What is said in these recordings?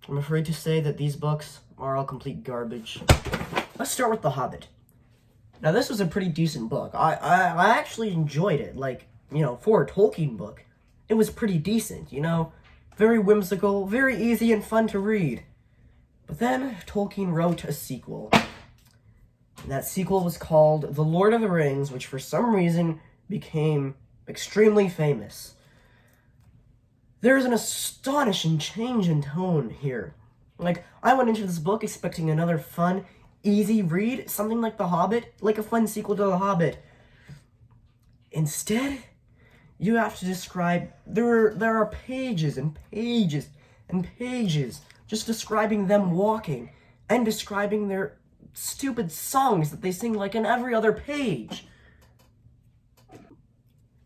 I'm afraid to say that these books are all complete garbage. Let's start with The Hobbit. Now, this was a pretty decent book. I actually enjoyed it. Like, you know, for a Tolkien book, it was pretty decent, you know? Very whimsical, very easy and fun to read. But then, Tolkien wrote a sequel. And that sequel was called The Lord of the Rings, which for some reason became extremely famous. There's an astonishing change in tone here. Like, I went into this book expecting another fun, easy read, something like The Hobbit, like a fun sequel to The Hobbit. Instead, you have to describe, there are pages and pages and pages just describing them walking and describing their stupid songs that they sing like in every other page.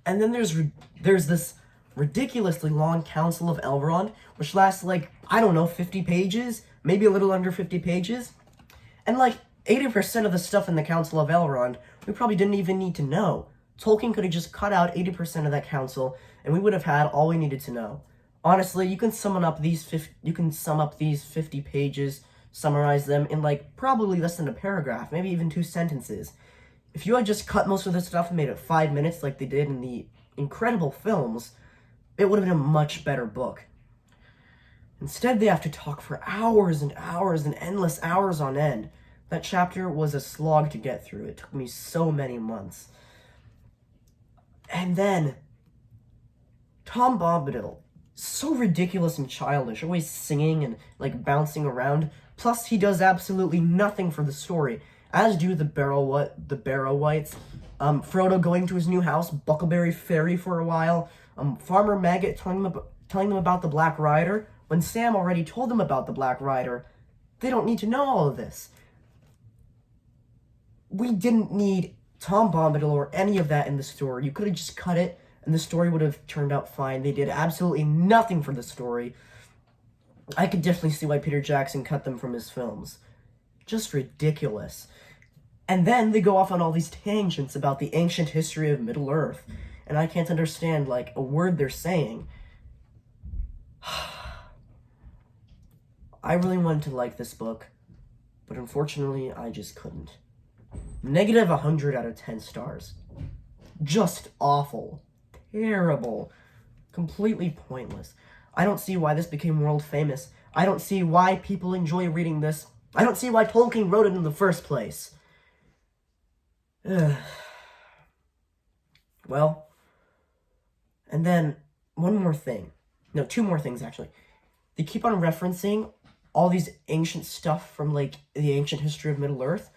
And then there's this ridiculously long Council of Elrond, which lasts like, I don't know, 50 pages? Maybe a little under 50 pages? And like, 80% of the stuff in the Council of Elrond, we probably didn't even need to know. Tolkien could have just cut out 80% of that council, and we would have had all we needed to know. Honestly, you can sum up these 50 pages, summarize them in like probably less than a paragraph, maybe even 2 sentences. If you had just cut most of this stuff and made it 5 minutes like they did in the incredible films, it would have been a much better book. Instead, they have to talk for hours and hours and endless hours on end. That chapter was a slog to get through. It took me so many months. And then, Tom Bombadil, so ridiculous and childish, always singing and, like, bouncing around. Plus, he does absolutely nothing for the story, as do the Barrow-wights. Frodo going to his new house, Buckleberry Ferry for a while, Farmer Maggot telling them about the Black Rider, when Sam already told them about the Black Rider. They don't need to know all of this. We didn't need Tom Bombadil or any of that in the story. You could have just cut it, and the story would have turned out fine. They did absolutely nothing for the story. I could definitely see why Peter Jackson cut them from his films. Just ridiculous. And then they go off on all these tangents about the ancient history of Middle-earth, and I can't understand, like, a word they're saying. I really wanted to like this book, but unfortunately, I just couldn't. Negative 100 out of 10 stars. Just awful. Terrible. Completely pointless. I don't see why this became world famous. I don't see why people enjoy reading this. I don't see why Tolkien wrote it in the first place. Well, and then one more thing. No, 2 more things, actually. They keep on referencing all these ancient stuff from, like, the ancient history of Middle-earth,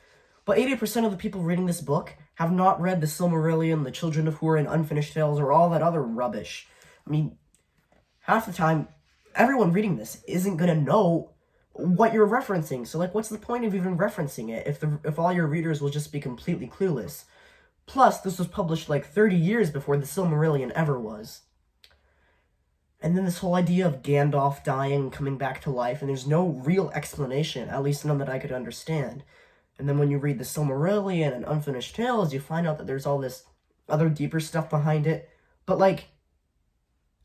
but 80% of the people reading this book have not read the Silmarillion, the Children of Hurin, Unfinished Tales, or all that other rubbish. I mean, half the time, everyone reading this isn't gonna know what you're referencing, so, like, what's the point of even referencing it if all your readers will just be completely clueless? Plus, this was published, like, 30 years before the Silmarillion ever was. And then this whole idea of Gandalf dying and coming back to life, and there's no real explanation, at least none that I could understand. And then when you read the Silmarillion and Unfinished Tales, you find out that there's all this other deeper stuff behind it. But, like,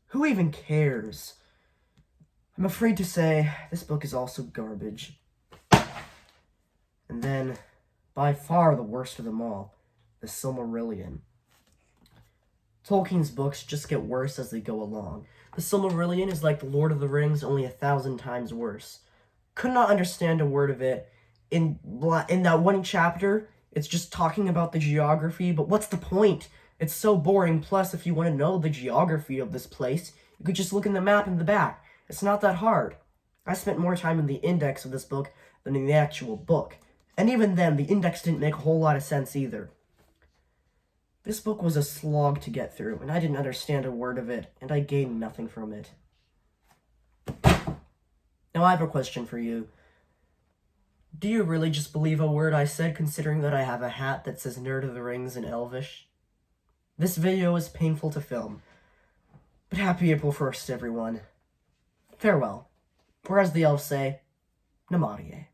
who even cares? I'm afraid to say, this book is also garbage. And then, by far the worst of them all, the Silmarillion. Tolkien's books just get worse as they go along. The Silmarillion is like the Lord of the Rings, only 1,000 times worse. Could not understand a word of it. In that one chapter, it's just talking about the geography, but what's the point? It's so boring. Plus, if you want to know the geography of this place, you could just look in the map in the back. It's not that hard. I spent more time in the index of this book than in the actual book. And even then, the index didn't make a whole lot of sense either. This book was a slog to get through, and I didn't understand a word of it, and I gained nothing from it. Now I have a question for you. Do you really just believe a word I said, considering that I have a hat that says Nerd of the Rings in Elvish? This video is painful to film, but happy April 1st, everyone. Farewell. Or as the elves say, Namarie.